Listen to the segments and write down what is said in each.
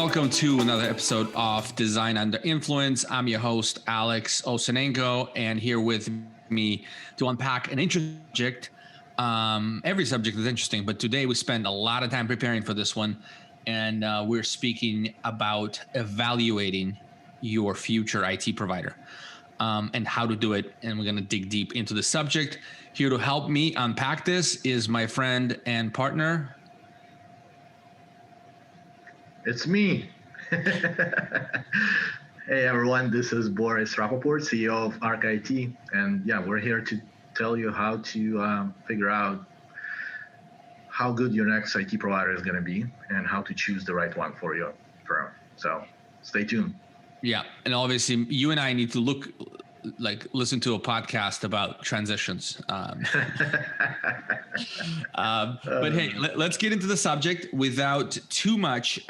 welcome to another episode of Design Under Influence. I'm your host, Alex Osenenko, and here with me to unpack an subject. Every subject is interesting, but today we spent a lot of time preparing for this one, and we're speaking about evaluating your future IT provider and how to do it, and we're going to dig deep into the subject. Here to help me unpack this is my friend and partner. It's me. Hey everyone, this is Boris Rapoport, CEO of Arc IT, and yeah, we're here to tell you how to figure out how good your next IT provider is going to be and how to choose the right one for your firm. So stay tuned. Yeah, and obviously you and I need to listen to a podcast about transitions. But hey, let's get into the subject without too much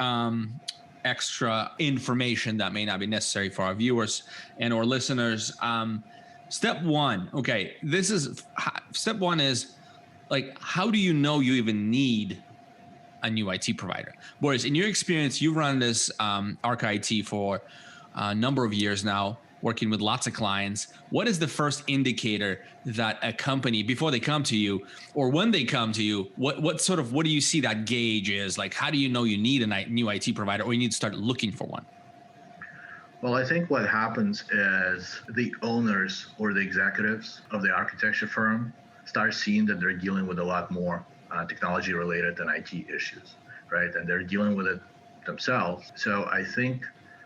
extra information that may not be necessary for our viewers and our listeners. Step one, okay, step one is like, how do you know you even need a new IT provider? Boris, in your experience, you've run this Arc IT for a number of years now, working with lots of clients. What is the first indicator that a company, before they come to you or when they come to you, what do you see that gauge is? Like, how do you know you need a new IT provider or you need to start looking for one? Well, I think what happens is the owners or the executives of the architecture firm start seeing that they're dealing with a lot more technology related than IT issues, right? And they're dealing with it themselves. So I think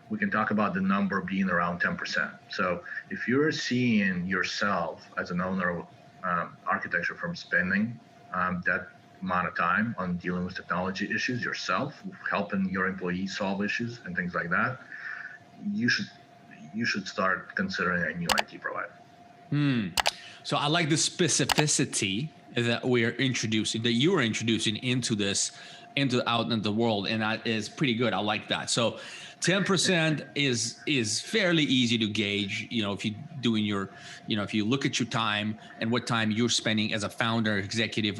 we can talk about the number being around 10%. So if you're seeing yourself as an owner of architecture firm spending that amount of time on dealing with technology issues yourself, helping your employees solve issues and things like that, you should start considering a new IT provider. So I like the specificity that you are introducing into out in the world, and that is pretty good. I like that. So 10% is fairly easy to gauge. If if you look at your time and what time you're spending as a founder, executive,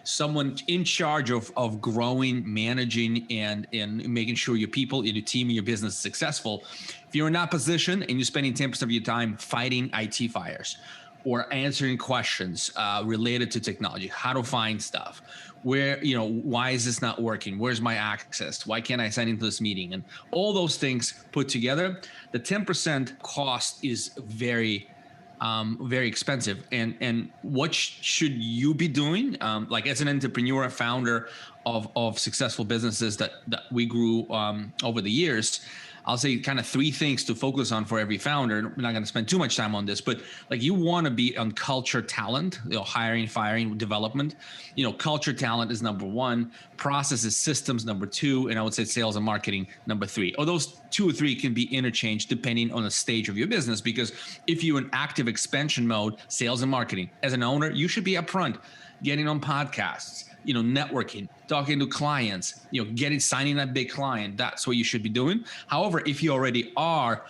someone in charge of growing, managing, and making sure your people, your team, and your business is successful. If you're in that position and you're spending 10% of your time fighting IT fires or answering questions related to technology, how to find stuff, why is this not working? Where's my access? Why can't I sign into this meeting? And all those things put together, the 10% cost is very, very expensive. And what should you be doing? Like as an entrepreneur, founder of successful businesses that we grew over the years, I'll say kind of three things to focus on for every founder. We're not going to spend too much time on this, but like you want to be on culture, talent, hiring, firing, development. Culture, talent is number one. Processes, systems, number two. And I would say sales and marketing, number three. Or those two or three can be interchanged depending on the stage of your business. Because if you're in active expansion mode, sales and marketing, as an owner, you should be upfront, getting on podcasts, networking, talking to clients, signing that big client. That's what you should be doing. However, if you already are,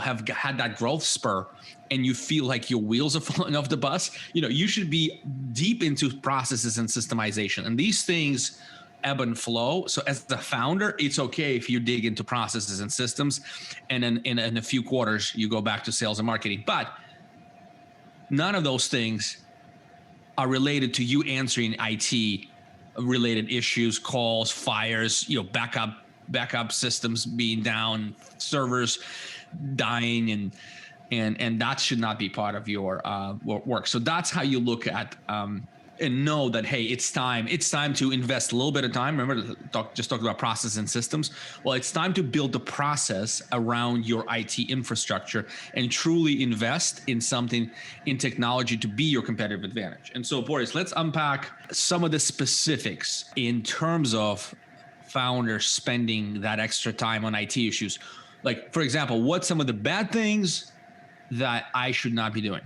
have had that growth spur and you feel like your wheels are falling off the bus, you should be deep into processes and systemization. And these things ebb and flow. So as the founder, it's okay if you dig into processes and systems and then in a few quarters, you go back to sales and marketing. But none of those things are related to you answering IT related issues, calls, fires, backup systems being down, servers dying, and that should not be part of your work. So that's how you look at and know that, hey, it's time to invest a little bit of time. Remember, just talked about process and systems. Well, it's time to build the process around your IT infrastructure and truly invest in something in technology to be your competitive advantage. And so, Boris, let's unpack some of the specifics in terms of founders spending that extra time on IT issues. Like, for example, what's some of the bad things that I should not be doing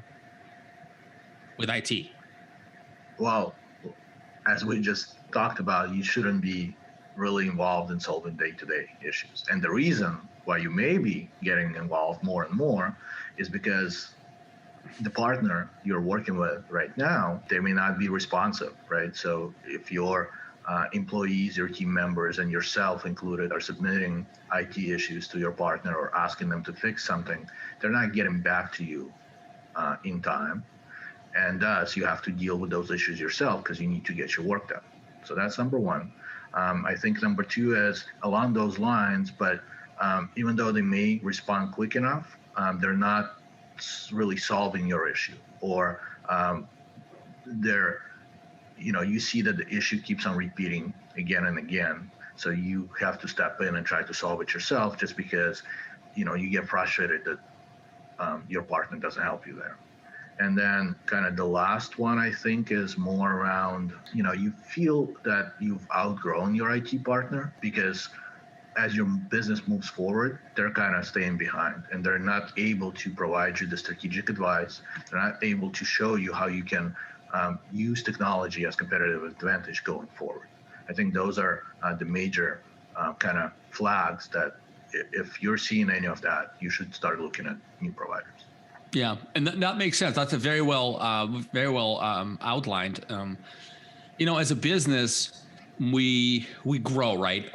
with IT? Well, as we just talked about, you shouldn't be really involved in solving day-to-day issues. And the reason why you may be getting involved more and more is because the partner you're working with right now, they may not be responsive, right? So if you're employees, your team members, and yourself included are submitting IT issues to your partner or asking them to fix something, they're not getting back to you in time. And thus, you have to deal with those issues yourself because you need to get your work done. So that's number one. I think number two is along those lines, but even though they may respond quick enough, they're not really solving your issue, or they're, you see that the issue keeps on repeating again and again. So you have to step in and try to solve it yourself just because, you get frustrated that your partner doesn't help you there. And then kind of the last one I think is more around, you feel that you've outgrown your IT partner because as your business moves forward, they're kind of staying behind and they're not able to provide you the strategic advice. They're not able to show you how you can use technology as competitive advantage going forward. I think those are the major kind of flags that if you're seeing any of that, you should start looking at new providers. Yeah, and that makes sense. That's a very well outlined. As a business, we grow, right?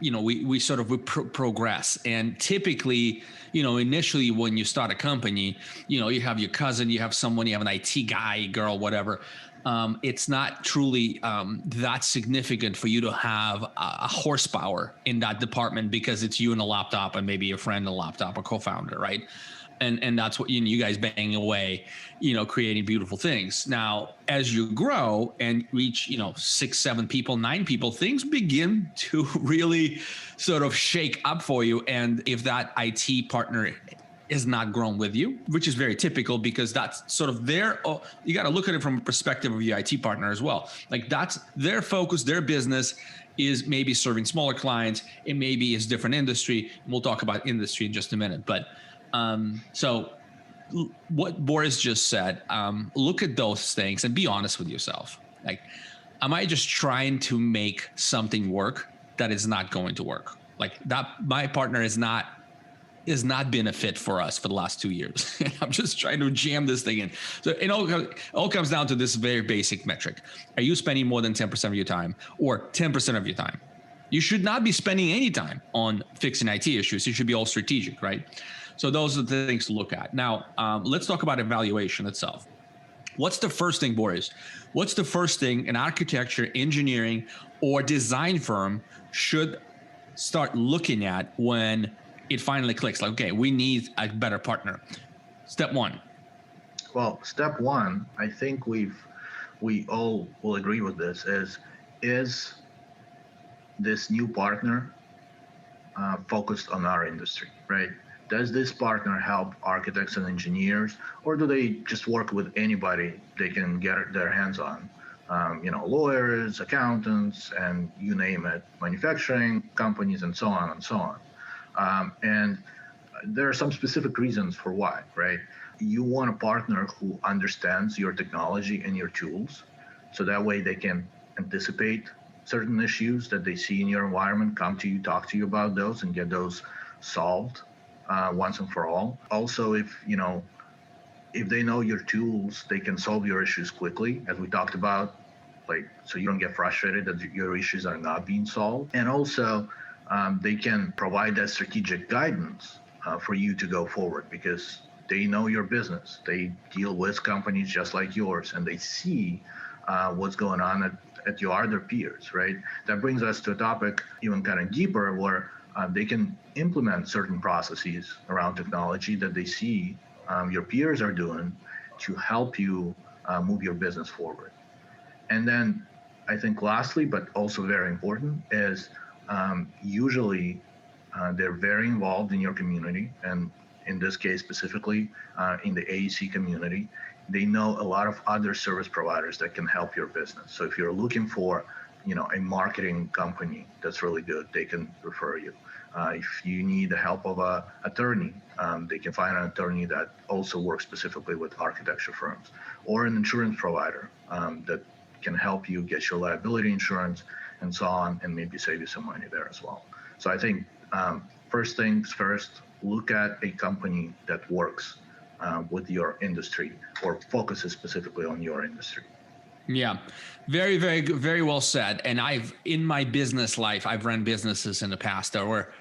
We sort of progress, and typically, initially when you start a company, you have your cousin, you have someone, you have an IT guy, girl, whatever. It's not truly that significant for you to have a horsepower in that department because it's you and a laptop and maybe a friend and a laptop, a co-founder, right? And that's what you guys bang away, creating beautiful things. Now, as you grow and reach, 6, 7 people, 9 people, things begin to really sort of shake up for you. And if that IT partner is not grown with you, which is very typical because that's sort of you got to look at it from a perspective of your IT partner as well. Like that's their focus, their business is maybe serving smaller clients. It maybe is different industry. We'll talk about industry in just a minute, but so what Boris just said, look at those things and be honest with yourself. Like, am I just trying to make something work that is not going to work? Like that, my partner is not been a fit for us for the last 2 years. I'm just trying to jam this thing in. So it all comes down to this very basic metric. Are you spending more than 10% of your time or 10% of your time? You should not be spending any time on fixing IT issues. It should be all strategic, right? So those are the things to look at. Now, let's talk about evaluation itself. What's the first thing, Boris? What's the first thing an architecture, engineering, or design firm should start looking at when it finally clicks? Like, okay, we need a better partner. Step one. Well, step one, I think we all will agree with this, is this new partner focused on our industry, right? Does this partner help architects and engineers, or do they just work with anybody they can get their hands on? Lawyers, accountants, and you name it, manufacturing companies, and so on and so on. And there are some specific reasons for why, right? You want a partner who understands your technology and your tools, so that way they can anticipate certain issues that they see in your environment, come to you, talk to you about those, and get those solved once and for all. Also, if they know your tools, they can solve your issues quickly, as we talked about, like so you don't get frustrated that your issues are not being solved. And also, they can provide that strategic guidance for you to go forward because they know your business. They deal with companies just like yours, and they see what's going on at your other peers, right? That brings us to a topic even kind of deeper where they can implement certain processes around technology that they see your peers are doing to help you move your business forward. And then I think lastly, but also very important, is usually they're very involved in your community, and in this case specifically in the AEC community. They know a lot of other service providers that can help your business. So if you're looking for, a marketing company that's really good, they can refer you. If you need the help of an attorney, they can find an attorney that also works specifically with architecture firms, or an insurance provider that can help you get your liability insurance and so on, and maybe save you some money there as well. So I think first things first, look at a company that works with your industry or focuses specifically on your industry. Yeah. Very, very good. Very well said. And in my business life, I've run businesses in the past that were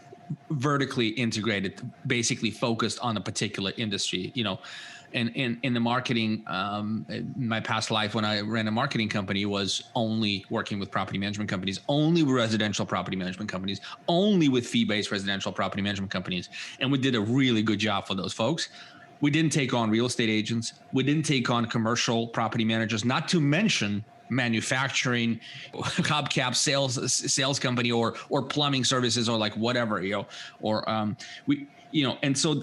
vertically integrated, basically focused on a particular industry, and in the marketing, in my past life, when I ran a marketing company, was only working with property management companies, only with residential property management companies, only with fee-based residential property management companies. And we did a really good job for those folks. We didn't take on real estate agents. We didn't take on commercial property managers, not to mention manufacturing, hubcap sales company, or plumbing services, or like whatever, or we, and so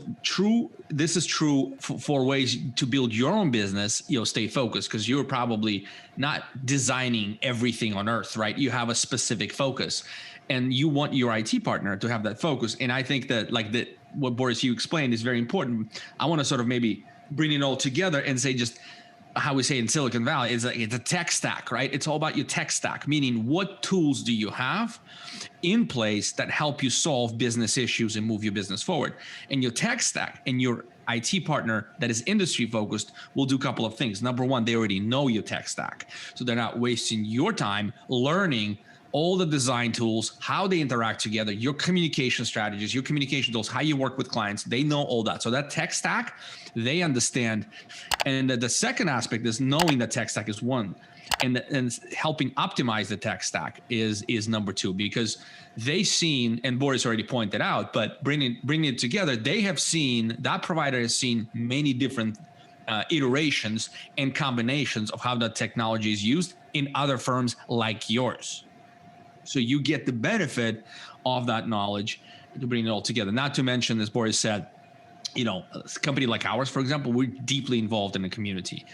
this is true for ways to build your own business, stay focused, because you're probably not designing everything on earth, right? You have a specific focus, and you want your IT partner to have that focus. And I think that what Boris, you explained, is very important. I want to sort of maybe bring it all together and say, just how we say in Silicon Valley, it's a tech stack, right? It's all about your tech stack, meaning what tools do you have in place that help you solve business issues and move your business forward. And your tech stack and your IT partner that is industry focused will do a couple of things. Number one, they already know your tech stack, so they're not wasting your time learning all the design tools, how they interact together, your communication strategies, your communication tools, how you work with clients. They know all that. So that tech stack, they understand. And the second aspect is knowing the tech stack is one, and helping optimize the tech stack is number two, because they've seen, and Boris already pointed out, but bringing it together, that provider has seen many different iterations and combinations of how that technology is used in other firms like yours. So you get the benefit of that knowledge to bring it all together. Not to mention, as Boris said, a company like ours, for example, we're deeply involved in the community,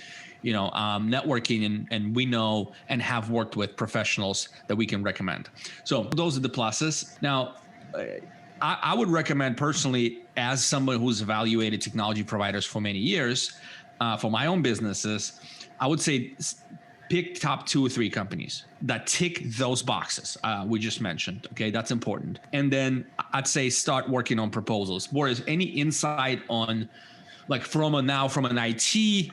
networking, and we know and have worked with professionals that we can recommend. So those are the pluses. Now, I would recommend personally, as someone who's evaluated technology providers for many years, for my own businesses, I would say pick top 2 or 3 companies that tick those boxes we just mentioned. Okay, that's important. And then I'd say start working on proposals. Boris, any insight on, like, from an IT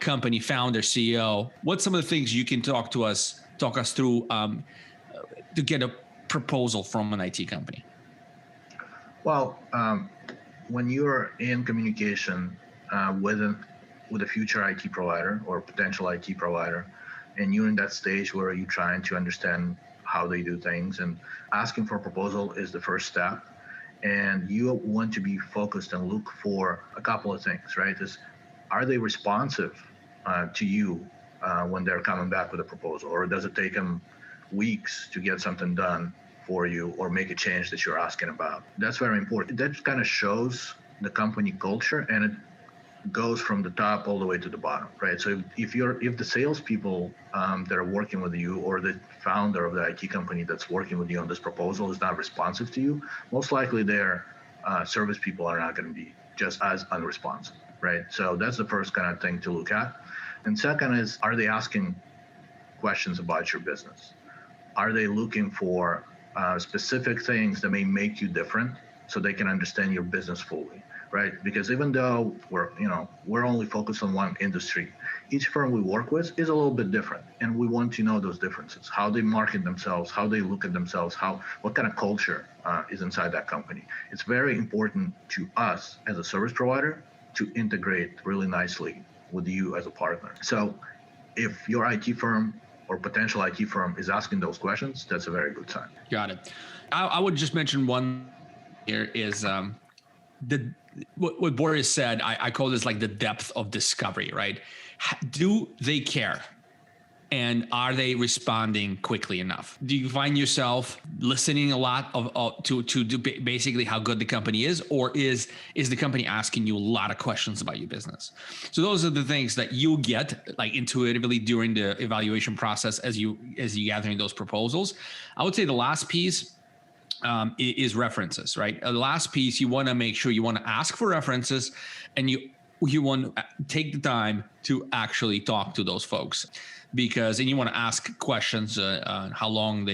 company founder, CEO, what's some of the things you can talk us through to get a proposal from an IT company? Well, when you're in communication with a future IT provider or potential IT provider, and you're in that stage where you're trying to understand how they do things, and asking for a proposal is the first step. And you want to be focused and look for a couple of things, right? Are they responsive to you when they're coming back with a proposal, or does it take them weeks to get something done for you or make a change that you're asking about? That's very important. That kind of shows the company culture, and it goes from the top all the way to the bottom, right? So if the salespeople that are working with you, or the founder of the IT company that's working with you on this proposal, is not responsive to you, most likely their service people are not going to be just as unresponsive, right? So that's the first kind of thing to look at. And second is, are they asking questions about your business? Are they looking for specific things that may make you different, so they can understand your business fully? Right? Because even though we're only focused on one industry, each firm we work with is a little bit different, and we want to know those differences, how they market themselves, how they look at themselves, what kind of culture is inside that company. It's very important to us as a service provider to integrate really nicely with you as a partner. So if your IT firm or potential IT firm is asking those questions, that's a very good sign. Got it. I would just mention one here is what Boris said. I call this like the depth of discovery, right? Do they care? And are they responding quickly enough? Do you find yourself listening a lot to do basically how good the company is, or is the company asking you a lot of questions about your business? So those are the things that you get like intuitively during the evaluation process as you gathering those proposals. I would say the last piece is references, right? The last piece, you want to make sure you want to ask for references, and you you want to take the time to actually talk to those folks, because and you want to ask questions on how long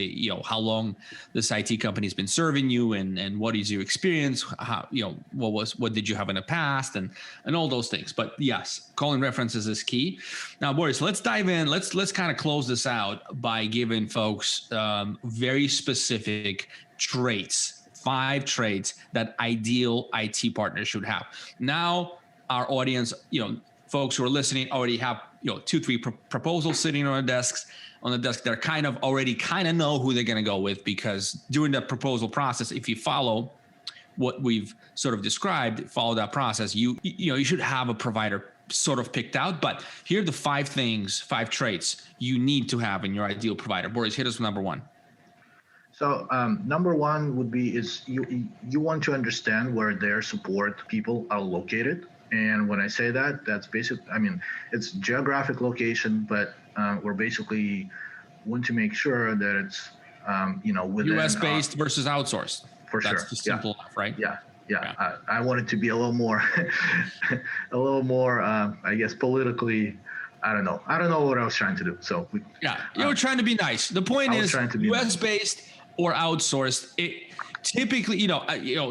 this IT company has been serving you, and what is your experience, how what did you have in the past, and all those things. But yes, calling references is key. Now, Boris, let's dive in. Let's kind of close this out by giving folks very specific traits, 5 traits that ideal IT partners should have. Now, our audience, folks who are listening already have 2-3 proposals sitting on the desk. They're kind of know who they're going to go with, because during the proposal process, if you follow what we've sort of described, follow that process, you should have a provider sort of picked out. But here are the 5 traits you need to have in your ideal provider. Boris, hit us with number 1. So number 1 would be is you want to understand where their support people are located. And when I say that, that's it's geographic location, but we're basically want to make sure that it's within US based versus outsourced. For sure. That's just simple enough, right? Yeah. I want it to be a little more, I guess, politically. I don't know what I was trying to do. So you were trying to be nice. The point is US based or outsourced. Typically,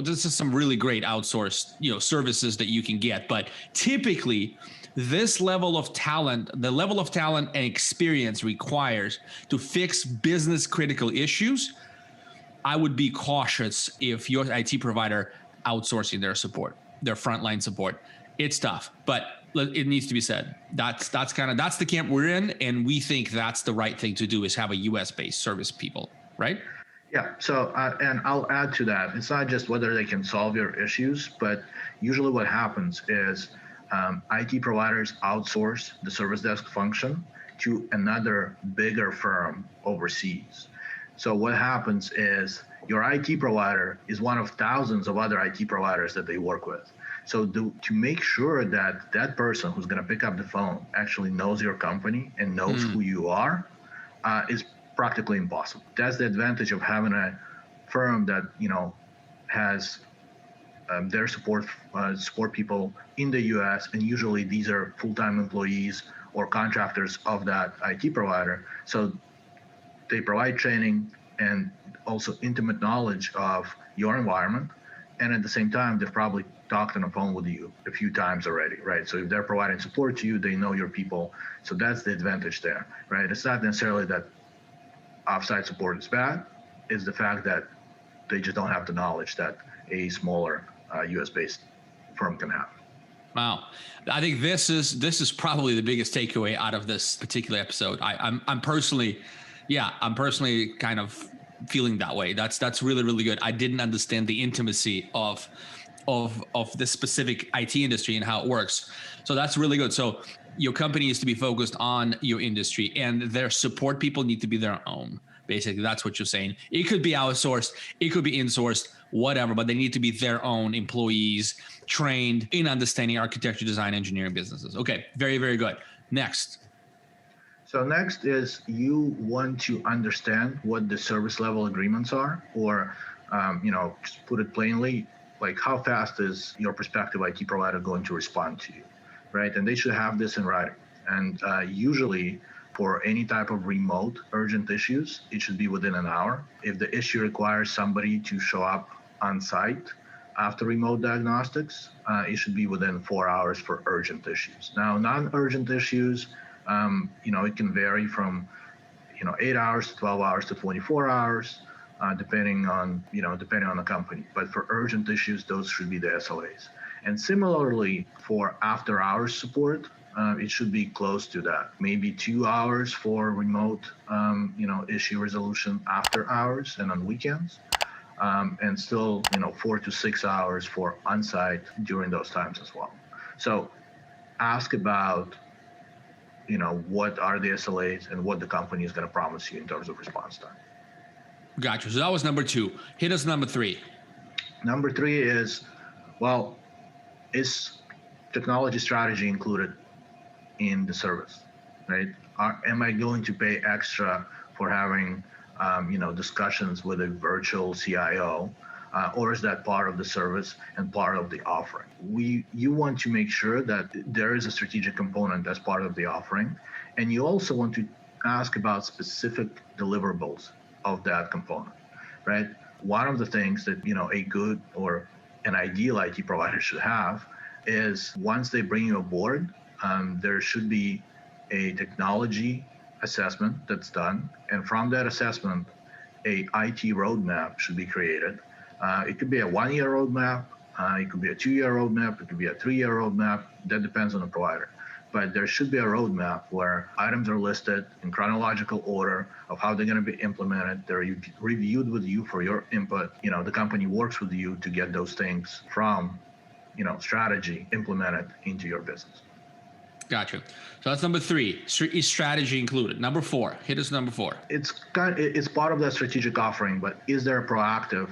this is some really great outsourced, services that you can get. But typically, this level of talent, the level of talent and experience requires to fix business critical issues, I would be cautious if your IT provider outsourcing their support, their frontline support. It's tough, but it needs to be said. That's the camp we're in, and we think that's the right thing to do, is have a US based service people, right? Yeah. So, and I'll add to that. It's not just whether they can solve your issues, but usually what happens is IT providers outsource the service desk function to another bigger firm overseas. So what happens is your IT provider is one of thousands of other IT providers that they work with. So to make sure that that person who's going to pick up the phone actually knows your company and knows who you are is practically impossible. That's the advantage of having a firm that has their support people in the U.S. and usually these are full-time employees or contractors of that IT provider. So they provide training and also intimate knowledge of your environment, and at the same time they've probably talked on the phone with you a few times already, right? So if they're providing support to you, they know your people. So that's the advantage there, right? It's not necessarily that offsite support is bad, is the fact that they just don't have the knowledge that a smaller US-based firm can have. Wow, I think this is probably the biggest takeaway out of this particular episode. I'm personally kind of feeling that way. That's really, really good. I didn't understand the intimacy of the specific IT industry and how it works. So that's really good. So your company needs to be focused on your industry, and their support people need to be their own. Basically, that's what you're saying. It could be outsourced, it could be insourced, whatever, but they need to be their own employees, trained in understanding architecture, design, engineering businesses. Okay, very, very good. Next. So next is you want to understand what the service level agreements are, or just put it plainly, like how fast is your prospective IT provider going to respond to you, right? And they should have this in writing. And usually for any type of remote urgent issues, it should be within an hour. If the issue requires somebody to show up on site after remote diagnostics, it should be within 4 hours for urgent issues. Now, non-urgent issues, it can vary from 8 hours to 12 hours to 24 hours, depending on the company. But for urgent issues, those should be the SLAs. And similarly, for after hours support, it should be close to that. Maybe 2 hours for remote, issue resolution after hours and on weekends, and still, 4 to 6 hours for on-site during those times as well. So ask about what are the SLAs and what the company is going to promise you in terms of response time. Gotcha. So that was number 2. Hit us number 3. Number 3 is, is technology strategy included in the service, right? Am I going to pay extra for having, discussions with a virtual CIO or is that part of the service and part of the offering? You want to make sure that there is a strategic component as part of the offering, and you also want to ask about specific deliverables of that component, right? One of the things that a good or an ideal IT provider should have is once they bring you aboard, there should be a technology assessment that's done, and from that assessment, a IT roadmap should be created. It could be a 1-year roadmap, it could be a 2-year roadmap, it could be a 3-year roadmap. That depends on the provider. But there should be a roadmap where items are listed in chronological order of how they're going to be implemented. They're reviewed with you for your input. The company works with you to get those things from, strategy implemented into your business. Gotcha. So that's number 3. Is strategy included? Number 4. Hit us number 4. It's part of that strategic offering, but is there a proactive,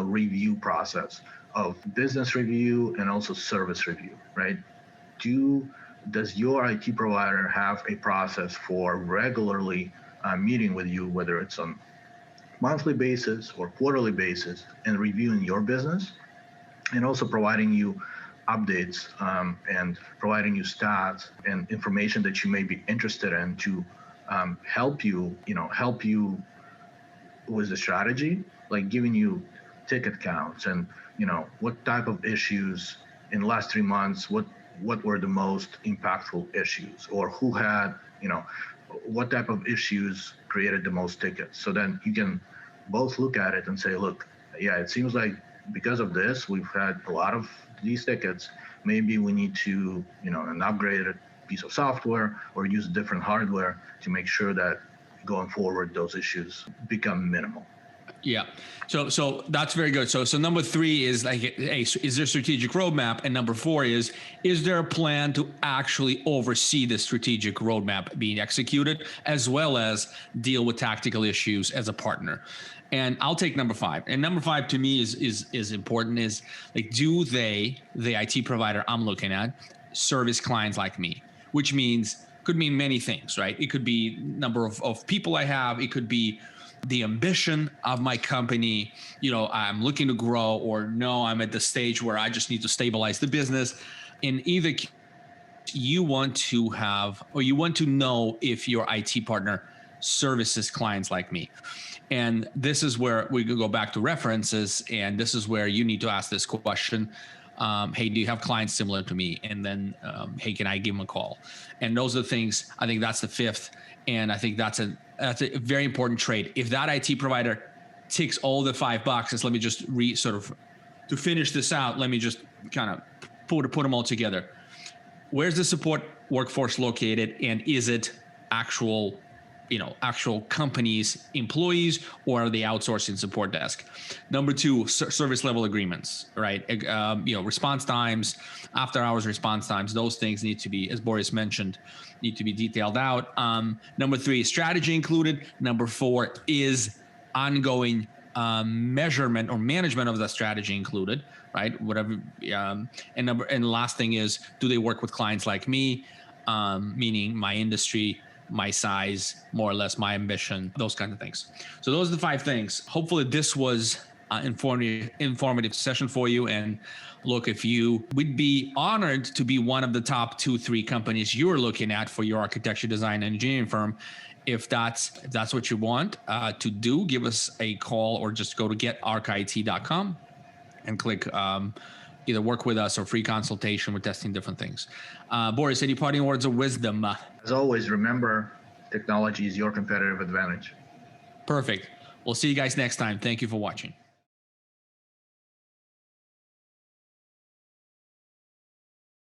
review process of business review and also service review, right? Does your IT provider have a process for regularly meeting with you, whether it's on monthly basis or quarterly basis, and reviewing your business, and also providing you updates and providing you stats and information that you may be interested in to help you with the strategy, like giving you ticket counts and what type of issues in the last 3 months, what were the most impactful issues, or who had what type of issues created the most tickets. So then you can both look at it and say, look, yeah, it seems like because of this, we've had a lot of these tickets. Maybe we need to, an upgraded piece of software or use different hardware to make sure that going forward, those issues become minimal. Yeah. So that's very good. So number 3 is like, hey, is there a strategic roadmap? And number 4 is there a plan to actually oversee the strategic roadmap being executed, as well as deal with tactical issues as a partner? And I'll take number 5. And number 5 to me is important, is like, do the IT provider I'm looking at, service clients like me, which could mean many things, right? It could be number of people I have. It could be the ambition of my company. I'm looking to grow, or no, I'm at the stage where I just need to stabilize the business. In either case, you want to have, or you want to know if your IT partner services clients like me. And this is where we could go back to references. And this is where you need to ask this question. Hey, do you have clients similar to me? And then, hey, can I give them a call? And those are the things. I think that's the 5th. And I think that's a very important trait. If that IT provider ticks all the 5 boxes, let me just to finish this out, let me just kind of put them all together. Where's the support workforce located? And is it actual companies, employees, or are they outsourcing support desk? Number 2, service level agreements, right? Response times, after hours response times, those things need to be, as Boris mentioned, need to be detailed out. Number 3, strategy included. Number 4 is ongoing measurement or management of the strategy included, right? Whatever. And the last thing is, do they work with clients like me? Meaning my industry, my size, more or less my ambition, those kinds of things. So those are the 5 things. Hopefully this was an informative session for you. And look, if you would be honored to be one of the top 2-3 companies you're looking at for your architecture, design, and engineering firm, if that's what you want to do, give us a call, or just go to getarchit.com and click either work with us or free consultation. We're testing different things. Boris, any parting words of wisdom? As always, remember, technology is your competitive advantage. Perfect. We'll see you guys next time. Thank you for watching.